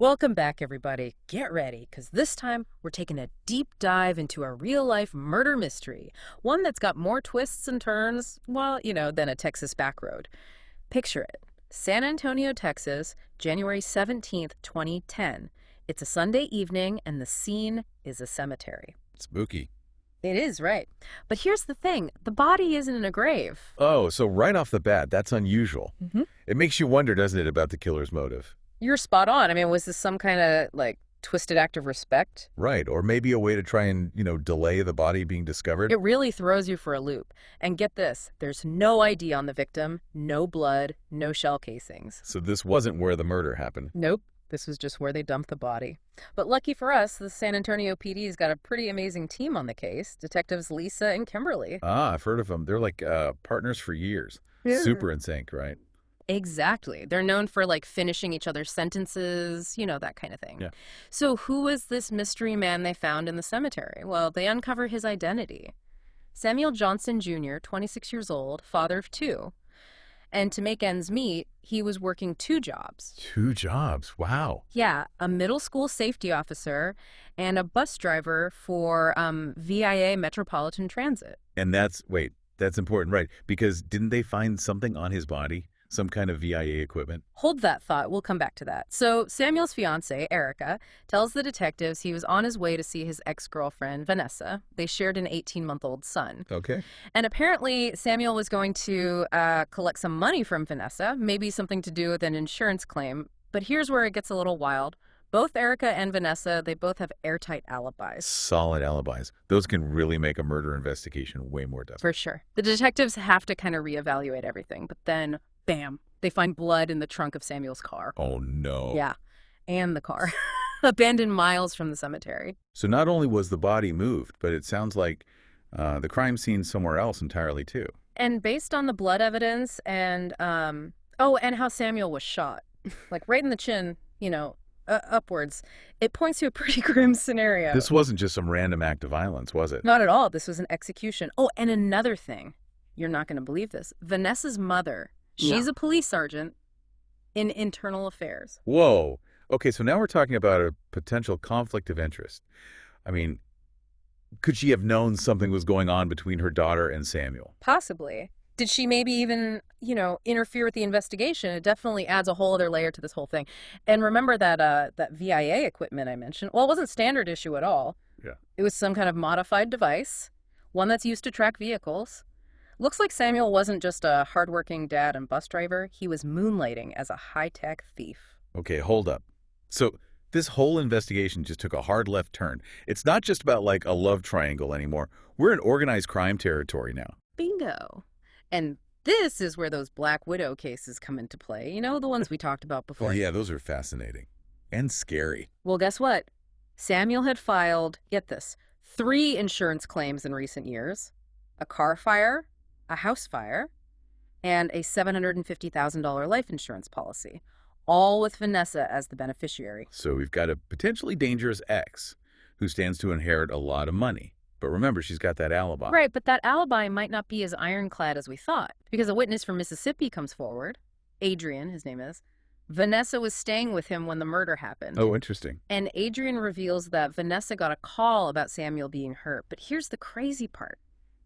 Welcome back, everybody. Get ready, because this time we're taking a deep dive into a real-life murder mystery, one that's got more twists and turns, well, than a Texas back road. Picture it. San Antonio, Texas, January 17th, 2010. It's a Sunday evening, and the scene is a cemetery. Spooky. It is, right. But here's the thing. The body isn't in a grave. Oh, so right off the bat, that's unusual. Mhm. It makes you wonder, doesn't it, about the killer's motive? You're spot on. I mean, was this some kind of, twisted act of respect? Right, or maybe a way to try and, delay the body being discovered? It really throws you for a loop. And get this, there's no ID on the victim, no blood, no shell casings. So this wasn't where the murder happened. Nope, this was just where they dumped the body. But lucky for us, the San Antonio PD's got a pretty amazing team on the case. Detectives Lisa and Kimberly. Ah, I've heard of them. They're like partners for years. Yeah. Super in sync, right? Exactly. They're known for finishing each other's sentences, that kind of thing. Yeah. So who was this mystery man they found in the cemetery? Well, they uncover his identity. Samuel Johnson Jr., 26 years old, father of two. And to make ends meet, he was working two jobs. Two jobs. Wow. Yeah, a middle school safety officer and a bus driver for VIA Metropolitan Transit. And that's important, right? Because didn't they find something on his body? Some kind of VIA equipment? Hold that thought. We'll come back to that. So Samuel's fiancée, Erica, tells the detectives he was on his way to see his ex-girlfriend, Vanessa. They shared an 18-month-old son. Okay. And apparently Samuel was going to collect some money from Vanessa, maybe something to do with an insurance claim. But here's where it gets a little wild. Both Erica and Vanessa, they both have airtight alibis. Solid alibis. Those can really make a murder investigation way more desperate. For sure. The detectives have to kind of reevaluate everything, but then bam, they find blood in the trunk of Samuel's car. Oh, no. Yeah, and the car. Abandoned miles from the cemetery. So not only was the body moved, but it sounds like the crime scene somewhere else entirely, too. And based on the blood evidence and how Samuel was shot, right in the chin, upwards, it points to a pretty grim scenario. This wasn't just some random act of violence, was it? Not at all. This was an execution. Oh, and another thing. You're not going to believe this. Vanessa's mother, she's a police sergeant in internal affairs. Whoa. Okay, so now we're talking about a potential conflict of interest. I mean, could she have known something was going on between her daughter and Samuel? Possibly. Did she maybe even, interfere with the investigation? It definitely adds a whole other layer to this whole thing. And remember that VIA equipment I mentioned? Well, it wasn't standard issue at all. Yeah. It was some kind of modified device, one that's used to track vehicles. Looks like Samuel wasn't just a hardworking dad and bus driver. He was moonlighting as a high-tech thief. Okay, hold up. So this whole investigation just took a hard left turn. It's not just about a love triangle anymore. We're in organized crime territory now. Bingo. And this is where those Black Widow cases come into play. The ones we talked about before. Oh, yeah, those are fascinating. And scary. Well, guess what? Samuel had filed, get this, 3 insurance claims in recent years. A car fire, a house fire, and a $750,000 life insurance policy, all with Vanessa as the beneficiary. So we've got a potentially dangerous ex who stands to inherit a lot of money. But remember, she's got that alibi. Right, but that alibi might not be as ironclad as we thought, because a witness from Mississippi comes forward. Adrian, his name is. Vanessa was staying with him when the murder happened. Oh, interesting. And Adrian reveals that Vanessa got a call about Samuel being hurt. But here's the crazy part.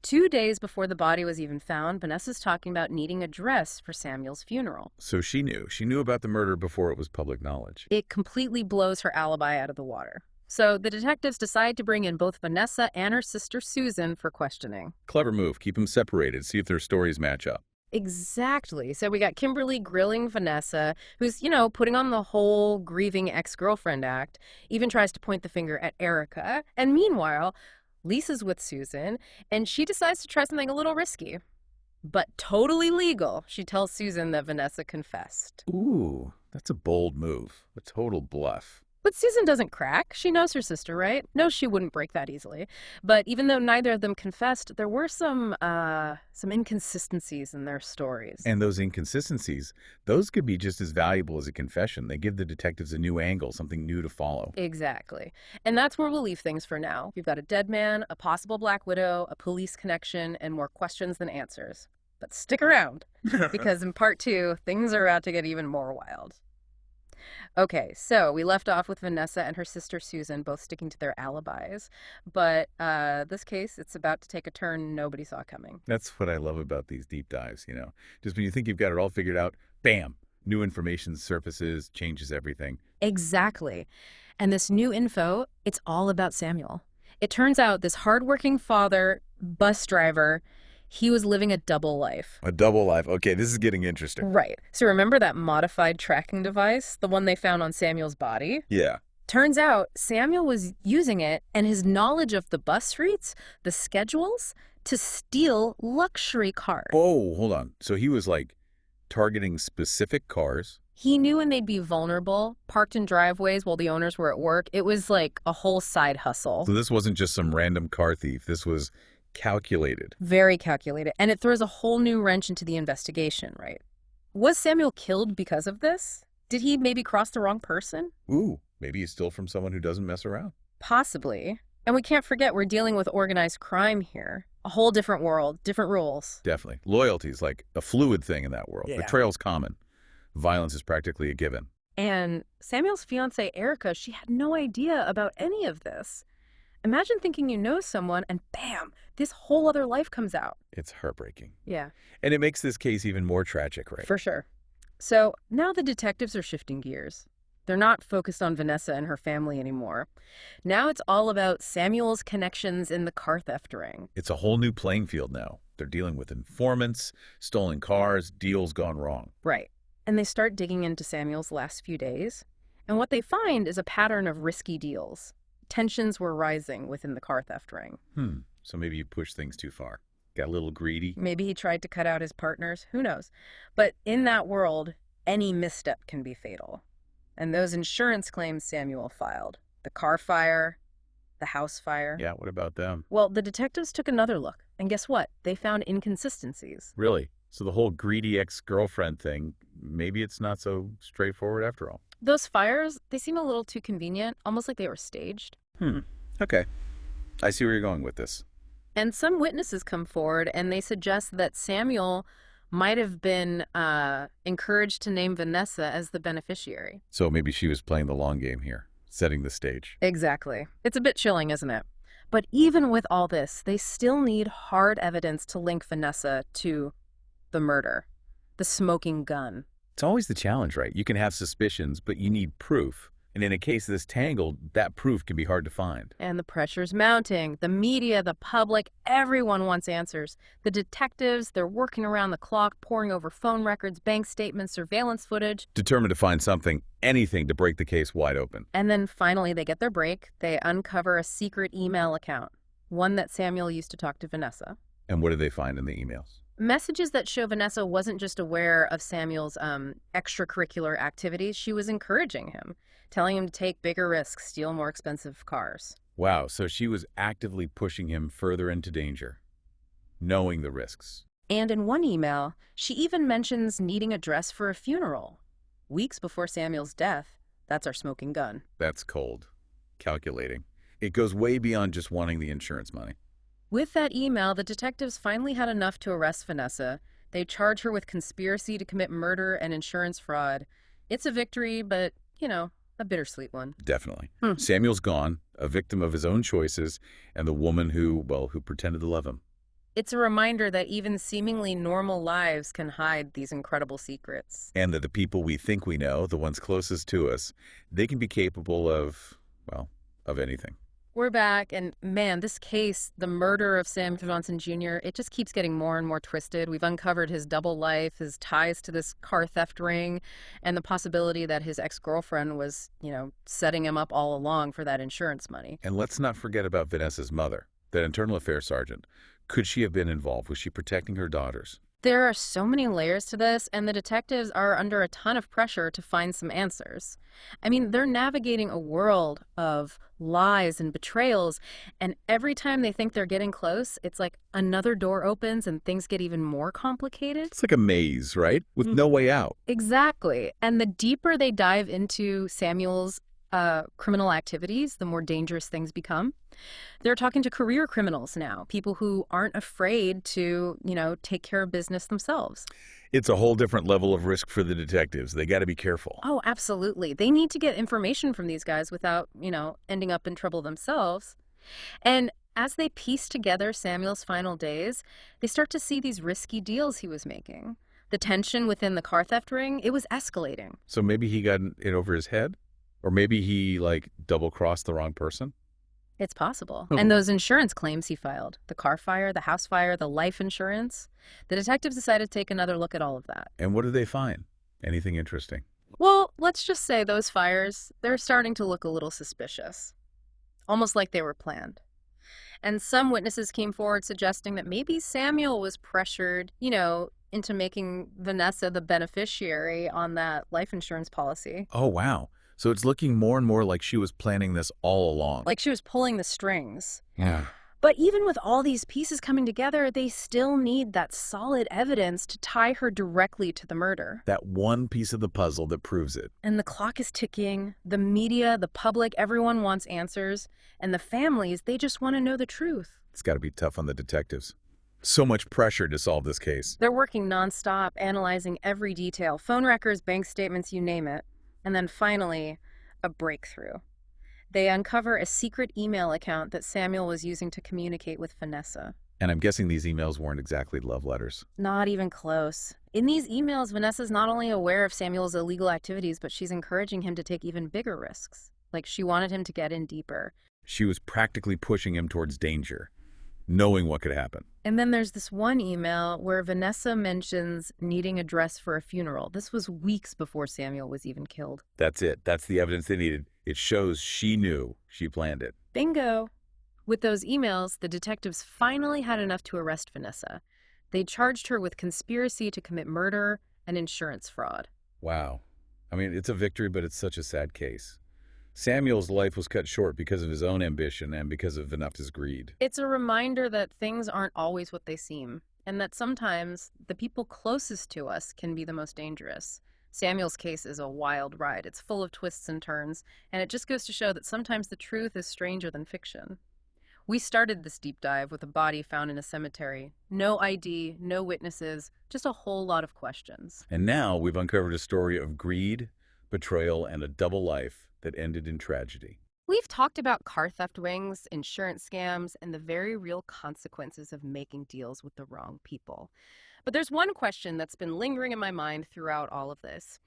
2 days before the body was even found, Vanessa's talking about needing a dress for Samuel's funeral. So she knew. She knew about the murder before it was public knowledge. It completely blows her alibi out of the water. So the detectives decide to bring in both Vanessa and her sister Susan for questioning. Clever move. Keep them separated. See if their stories match up. Exactly. So we got Kimberly grilling Vanessa, who's, putting on the whole grieving ex-girlfriend act, even tries to point the finger at Erica. And meanwhile, Lisa's with Susan, and she decides to try something a little risky, but totally legal. She tells Susan that Vanessa confessed. Ooh, that's a bold move. A total bluff. But Susan doesn't crack. She knows her sister, right? No, she wouldn't break that easily. But even though neither of them confessed, there were some inconsistencies in their stories. And those inconsistencies, those could be just as valuable as a confession. They give the detectives a new angle, something new to follow. Exactly. And that's where we'll leave things for now. We've got a dead man, a possible Black Widow, a police connection, and more questions than answers. But stick around, because in part 2, things are about to get even more wild. Okay, so we left off with Vanessa and her sister Susan both sticking to their alibis. But this case, it's about to take a turn nobody saw coming. That's what I love about these deep dives, you know. Just when you think you've got it all figured out, bam, new information surfaces, changes everything. Exactly. And this new info, it's all about Samuel. It turns out this hardworking father, bus driver, he was living a double life. A double life. Okay, this is getting interesting. Right. So remember that modified tracking device, the one they found on Samuel's body? Yeah. Turns out Samuel was using it and his knowledge of the bus routes, the schedules, to steal luxury cars. Oh, hold on. So he was like targeting specific cars. He knew when they'd be vulnerable, parked in driveways while the owners were at work. It was like a whole side hustle. So this wasn't just some random car thief. This was calculated. Very calculated. And it throws a whole new wrench into the investigation, right? Was Samuel killed because of this? Did he maybe cross the wrong person? Ooh, maybe he's still from someone who doesn't mess around. Possibly. And we can't forget we're dealing with organized crime here. A whole different world, different rules. Definitely. Loyalty is like a fluid thing in that world. Yeah. Betrayal's common. Violence is practically a given. And Samuel's fiancée, Erica, she had no idea about any of this. Imagine thinking you know someone and bam, this whole other life comes out. It's heartbreaking. Yeah. And it makes this case even more tragic, right? For sure. So now the detectives are shifting gears. They're not focused on Vanessa and her family anymore. Now it's all about Samuel's connections in the car theft ring. It's a whole new playing field now. They're dealing with informants, stolen cars, deals gone wrong. Right. And they start digging into Samuel's last few days. And what they find is a pattern of risky deals. Tensions were rising within the car theft ring. So maybe you pushed things too far. Got a little greedy. Maybe he tried to cut out his partners. Who knows? But in that world, any misstep can be fatal. And those insurance claims Samuel filed, the car fire, the house fire. Yeah, what about them? Well, the detectives took another look. And guess what? They found inconsistencies. Really? So the whole greedy ex-girlfriend thing, maybe it's not so straightforward after all. Those fires, they seem a little too convenient, almost like they were staged. Okay. I see where you're going with this. And some witnesses come forward and they suggest that Samuel might have been encouraged to name Vanessa as the beneficiary. So maybe she was playing the long game here, setting the stage. Exactly. It's a bit chilling, isn't it? But even with all this, they still need hard evidence to link Vanessa to the murder, the smoking gun. It's always the challenge, right? You can have suspicions, but you need proof. And in a case this tangled, that proof can be hard to find. And the pressure's mounting. The media, the public, everyone wants answers. The detectives, they're working around the clock, poring over phone records, bank statements, surveillance footage. Determined to find something, anything to break the case wide open. And then finally they get their break. They uncover a secret email account, one that Samuel used to talk to Vanessa. And what do they find in the emails? Messages that show Vanessa wasn't just aware of Samuel's extracurricular activities, she was encouraging him, telling him to take bigger risks, steal more expensive cars. Wow, so she was actively pushing him further into danger, knowing the risks. And in one email, she even mentions needing a dress for a funeral. Weeks before Samuel's death, that's our smoking gun. That's cold. Calculating. It goes way beyond just wanting the insurance money. With that email, the detectives finally had enough to arrest Vanessa. They charge her with conspiracy to commit murder and insurance fraud. It's a victory, but, you know, a bittersweet one. Definitely. Samuel's gone, a victim of his own choices, and the woman who pretended to love him. It's a reminder that even seemingly normal lives can hide these incredible secrets. And that the people we think we know, the ones closest to us, they can be capable of anything. We're back, and man, this case, the murder of Sam Johnson Jr., it just keeps getting more and more twisted. We've uncovered his double life, his ties to this car theft ring, and the possibility that his ex-girlfriend was, setting him up all along for that insurance money. And let's not forget about Vanessa's mother, that internal affairs sergeant. Could she have been involved? Was she protecting her daughters? There are so many layers to this, and the detectives are under a ton of pressure to find some answers. I mean, they're navigating a world of lies and betrayals, and every time they think they're getting close, it's like another door opens and things get even more complicated. It's like a maze, right? With no way out. Exactly. And the deeper they dive into Samuel's criminal activities, the more dangerous things become. They're talking to career criminals now, people who aren't afraid to, take care of business themselves. It's a whole different level of risk for the detectives. They got to be careful. Oh, absolutely. They need to get information from these guys without, ending up in trouble themselves. And as they piece together Samuel's final days, they start to see these risky deals he was making. The tension within the car theft ring, it was escalating. So maybe he got it over his head? Or maybe he, like, double-crossed the wrong person? It's possible. Oh. And those insurance claims he filed, the car fire, the house fire, the life insurance, the detectives decided to take another look at all of that. And what did they find? Anything interesting? Well, let's just say those fires, they're starting to look a little suspicious, almost like they were planned. And some witnesses came forward suggesting that maybe Samuel was pressured, into making Vanessa the beneficiary on that life insurance policy. Oh, wow. So it's looking more and more like she was planning this all along. Like she was pulling the strings. Yeah. But even with all these pieces coming together, they still need that solid evidence to tie her directly to the murder. That one piece of the puzzle that proves it. And the clock is ticking. The media, the public, everyone wants answers. And the families, they just want to know the truth. It's got to be tough on the detectives. So much pressure to solve this case. They're working nonstop, analyzing every detail, phone records, bank statements, you name it. And then finally, a breakthrough. They uncover a secret email account that Samuel was using to communicate with Vanessa. And I'm guessing these emails weren't exactly love letters. Not even close. In these emails, Vanessa's not only aware of Samuel's illegal activities, but she's encouraging him to take even bigger risks. Like she wanted him to get in deeper. She was practically pushing him towards danger, knowing what could happen. And then there's this one email where Vanessa mentions needing a dress for a funeral. This was weeks before Samuel was even killed. That's it. That's the evidence they needed. It shows she knew. She planned it. Bingo! With those emails, the detectives finally had enough to arrest Vanessa. They charged her with conspiracy to commit murder and insurance fraud. Wow. I mean, it's a victory, but it's such a sad case. Samuel's life was cut short because of his own ambition and because of Vanessa's greed. It's a reminder that things aren't always what they seem, and that sometimes the people closest to us can be the most dangerous. Samuel's case is a wild ride. It's full of twists and turns, and it just goes to show that sometimes the truth is stranger than fiction. We started this deep dive with a body found in a cemetery. No ID, no witnesses, just a whole lot of questions. And now we've uncovered a story of greed, betrayal, and a double life that ended in tragedy. We've talked about car theft rings, insurance scams, and the very real consequences of making deals with the wrong people. But there's one question that's been lingering in my mind throughout all of this.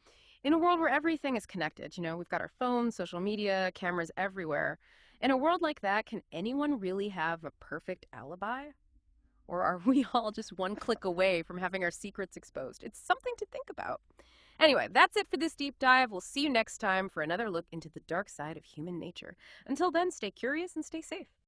In a world where everything is connected, we've got our phones, social media, cameras everywhere. In a world like that, can anyone really have a perfect alibi? Or are we all just one click away from having our secrets exposed? It's something to think about. Anyway, that's it for this deep dive. We'll see you next time for another look into the dark side of human nature. Until then, stay curious and stay safe.